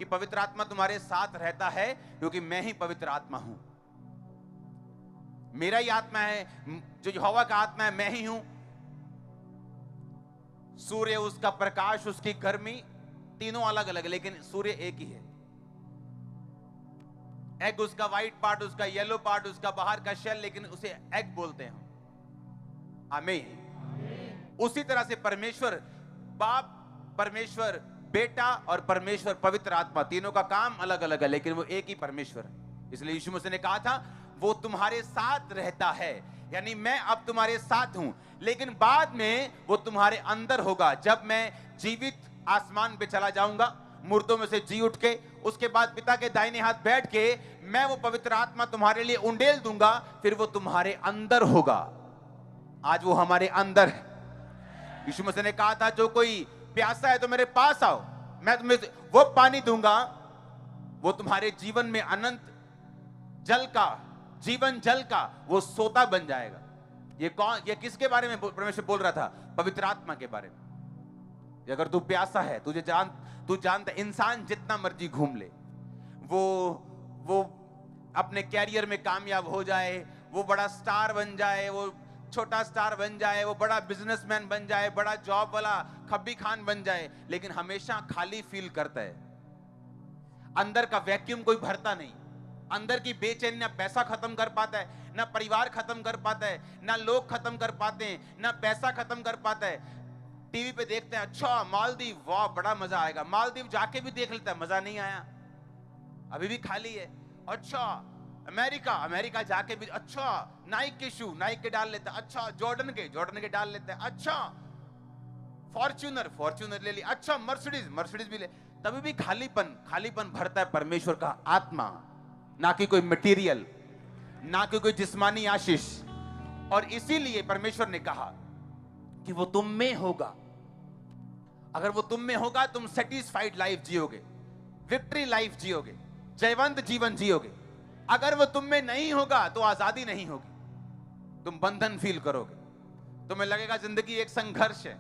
कि पवित्र आत्मा तुम्हारे साथ रहता है क्योंकि मैं ही पवित्र आत्मा हूं। मेरा ही आत्मा है, जो यहोवा का आत्मा है मैं ही हूं। सूर्य, उसका प्रकाश, उसकी गर्मी, तीनों अलग अलग है लेकिन सूर्य एक ही है। एग उसका व्हाइट पार्ट, उसका येलो पार्ट, उसका बाहर का शेल, लेकिन उसे एग बोलते हैं। आमीन। उसी तरह से परमेश्वर बाप, परमेश्वर बेटा और परमेश्वर पवित्र आत्मा, तीनों का काम अलग अलग है लेकिन वो एक ही परमेश्वर है। इसलिए यीशु मसीह ने कहा था वो तुम्हारे साथ रहता है, यानी मैं अब तुम्हारे साथ हूं लेकिन बाद में वो तुम्हारे अंदर होगा। जब मैं जीवित आसमान पे चला जाऊंगा, मुर्दों में से जी उठ के, उसके बाद पिता के दाहिने हाथ बैठ के मैं वो पवित्र आत्मा तुम्हारे लिए उंडेल दूंगा, फिर वो तुम्हारे अंदर होगा। आज वो हमारे अंदर है। यीशु मसीह ने कहा था जो कोई प्यासा है तो मेरे पास आओ, मैं तुम्हें वो पानी दूंगा, वो तुम्हारे जीवन में अनंत जल का, जीवन जल का वो सोता बन जाएगा। ये किसके बारे में परमेश्वर बोल रहा था? पवित्र आत्मा के बारे में। अगर तू प्यासा है, तू जानता, इंसान जितना मर्जी घूम ले, वो अपने कैरियर में कामयाब हो जाए, वो बड़ा स्टार बन जाए, वो छोटा स्टार बन जाए, वो बड़ा बिजनेसमैन बन जाए, बड़ा जॉब वाला खब्बी खान बन जाए, लेकिन हमेशा खाली फील करता है। अंदर का वैक्यूम कोई भरता नहीं। अंदर की बेचैनी ना पैसा खत्म कर पाता है, ना परिवार खत्म कर पाता है, ना लोग खत्म कर पाते हैं, ना पैसा खत्म कर पाता है। टीवी पे देखते हैं, अच्छा मालदीव, वाह बड़ा मजा आएगा, मालदीव जाके भी देख लेता है, मजा नहीं आया, अभी भी खाली है। अच्छा अमेरिका जाके भी, अच्छा नाइक के शू, नाइक के डाल लेता है, अच्छा जॉर्डन के डाल लेता है, अच्छा फॉर्च्यूनर ले लिया, अच्छा मर्सिडीज भी ले, तभी भी खालीपन भरता है परमेश्वर का आत्मा, ना कि कोई मटेरियल, ना कि कोई जिस्मानी आशीष। और इसीलिए परमेश्वर ने कहा कि वो तुम में होगा। अगर वो तुम में होगा, तुम सेटिस्फाइड लाइफ जियोगे, विक्ट्री लाइफ जियोगे, जयवंत जीवन जियोगे। अगर वो तुम में नहीं होगा तो आजादी नहीं होगी, तुम बंधन फील करोगे, तुम्हें लगेगा जिंदगी एक संघर्ष है,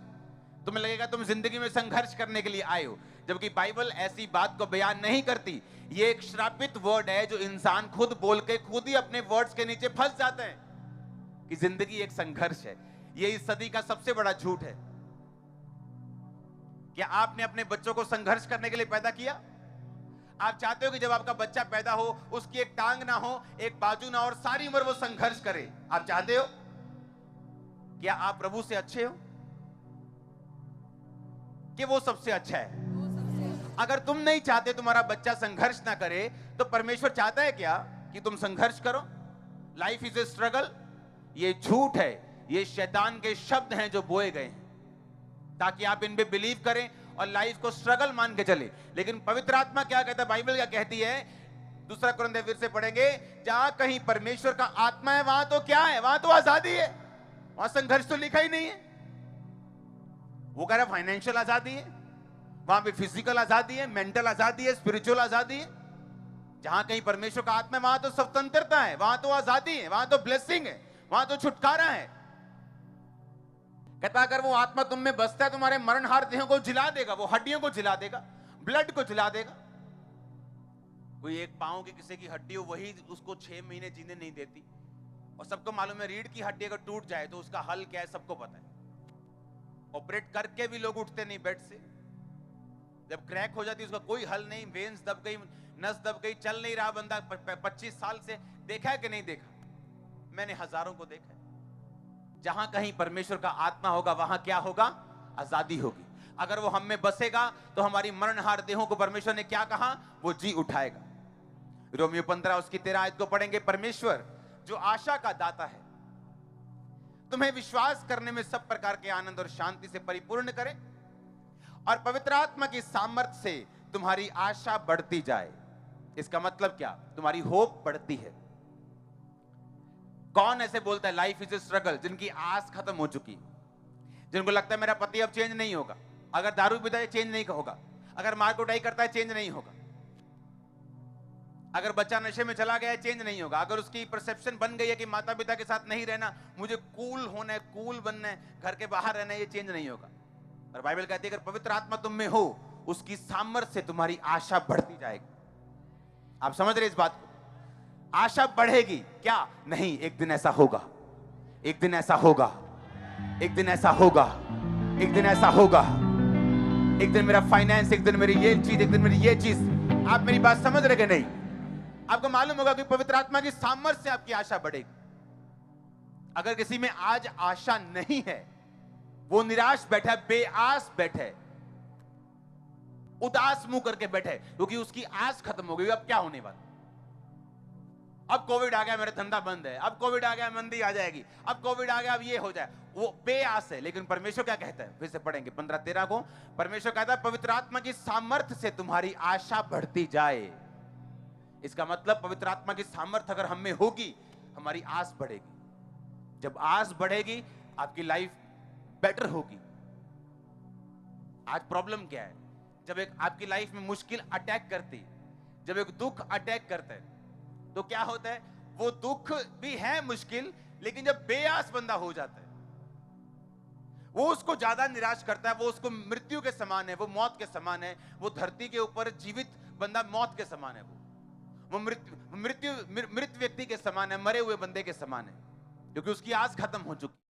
तुम्हें लगेगा तुम जिंदगी में संघर्ष करने के लिए आए हो, जबकि बाइबल ऐसी बात को बयान नहीं करती। ये एक श्रापित वर्ड है जो इंसान खुद बोल के खुद ही अपने वर्ड्स के नीचे फंस जाते हैं कि जिंदगी एक संघर्ष है। ये इस सदी का सबसे बड़ा झूठ है। क्या आपने अपने बच्चों को संघर्ष करने के लिए पैदा किया? आप चाहते हो कि जब आपका बच्चा पैदा हो उसकी एक टांग ना हो, एक बाजू ना हो और सारी उम्र वो संघर्ष करे? आप चाहते हो? क्या आप प्रभु से अच्छे हो कि वो सबसे अच्छा है? अगर तुम नहीं चाहते तुम्हारा बच्चा संघर्ष ना करे, तो परमेश्वर चाहता है क्या कि तुम संघर्ष करो? लाइफ इज ए स्ट्रगल, ये झूठ है, ये शैतान के शब्द हैं जो बोए गए हैं ताकि आप इन पे बिलीव करें और लाइफ को स्ट्रगल मान के चले। लेकिन पवित्र आत्मा क्या कहता है, बाइबल क्या कहती है? दूसरा कुरिन्थियों फिर से पढ़ेंगे, जहां कहीं परमेश्वर का आत्मा है वहां तो क्या है? वहां तो आजादी है, वहां संघर्ष तो लिखा ही नहीं है। वो कह रहा है फाइनेंशियल आजादी है, वहां पे फिजिकल आजादी है, मेंटल आजादी है, स्पिरिचुअल आजादी है। जहां कहीं परमेश्वर का आत्मा है वहां तो स्वतंत्रता है, वहां तो आजादी है, वहां तो ब्लेसिंग है, वहां तो छुटकारा है। कहता अगर वो आत्मा तुम में बसता है, तुम्हारे मरणहार देहों को जिला देगा, वो हड्डियों को जिला देगा, ब्लड को जिला देगा। कोई एक पांव की किसी की हड्डी हो, वही उसको 6 महीने जीने नहीं देती। और सबको मालूम है रीढ़ की हड्डी अगर टूट जाए तो उसका हल क्या है, सबको पता है। ऑपरेट करके भी लोग उठते नहीं बेड से। जब क्रैक हो जाती है उसका कोई हल नहीं, वेन्स दब गई, नस दब गई, चल नहीं रहा बंदा 25 साल से। देखा है कि नहीं देखा? मैंने हजारों को देखा है। जहां कहीं परमेश्वर का आत्मा होगा वहां क्या होगा? आजादी होगी। अगर वो हम में बसेगा तो हमारी मरणहार देहों को परमेश्वर ने क्या कहा? वो जी उठाएगा। रोमियो 15 उसकी 13 आयत को पढ़ेंगे। परमेश्वर जो आशा का दाता है तुम्हें विश्वास करने में सब प्रकार के आनंद और शांति से परिपूर्ण करे और पवित्र आत्मा की सामर्थ्य से तुम्हारी आशा बढ़ती जाए। इसका मतलब क्या? तुम्हारी होप बढ़ती है। कौन ऐसे बोलता है लाइफ इज ए स्ट्रगल? जिनकी आस खत्म हो चुकी, जिनको लगता है मेरा पति अब चेंज नहीं होगा, अगर दारू पीता है चेंज नहीं होगा, अगर मार कुटाई करता है चेंज नहीं होगा, अगर बच्चा नशे में चला गया है चेंज नहीं होगा, अगर उसकी परसेप्शन बन गई है कि माता पिता के साथ नहीं रहना, मुझे कूल होना है, कूल बनना है, घर के बाहर रहना है, ये चेंज नहीं होगा। और बाइबल कहती है अगर पवित्र आत्मा तुम में हो उसकी सामर्थ्य से तुम्हारी आशा बढ़ती जाएगी। आप समझ रहे इस बात को? आशा बढ़ेगी क्या? नहीं, एक दिन ऐसा होगा, एक दिन ऐसा होगा, एक दिन ऐसा होगा, एक दिन ऐसा होगा, एक दिन मेरा फाइनेंस, एक दिन मेरी ये चीज, एक दिन मेरी ये चीज। आप मेरी बात समझ रहे कि नहीं? आपको मालूम होगा कि पवित्र आत्मा की सामर्थ्य से आपकी आशा बढ़ेगी। अगर किसी में आज आशा नहीं है, वो निराश बैठा है, बेआस बैठा है, उदास मुंह करके बैठा है, क्योंकि उसकी आस खत्म हो गई। अब क्या होने वाला? अब कोविड आ गया, मेरा धंधा बंद है, अब कोविड आ गया, मंदी आ जाएगी, अब कोविड आ गया, अब ये हो जाए। वो बेआस है। लेकिन परमेश्वर क्या कहता है? फिर से पढ़ेंगे 15-13 को। परमेश्वर कहता है पवित्र आत्मा की सामर्थ्य से तुम्हारी आशा बढ़ती जाए। इसका मतलब पवित्र आत्मा की सामर्थ्य अगर हम में होगी, हमारी आस बढ़ेगी। जब आस बढ़ेगी, आपकी लाइफ बेटर होगी। आज प्रॉब्लम क्या है? जब एक आपकी लाइफ में मुश्किल अटैक करती है, जब एक दुख अटैक करता है, तो क्या होता है? वो दुख भी है मुश्किल, लेकिन जब बेआस बंदा हो जाता है, वो उसको ज्यादा निराश करता है। वो उसको मृत्यु के समान है, वो मौत के समान है। वो धरती के ऊपर जीवित बंदा मौत के समान है। वो मृत व्यक्ति के समान है, मरे हुए बंदे के समान है, क्योंकि उसकी आस खत्म हो चुकी।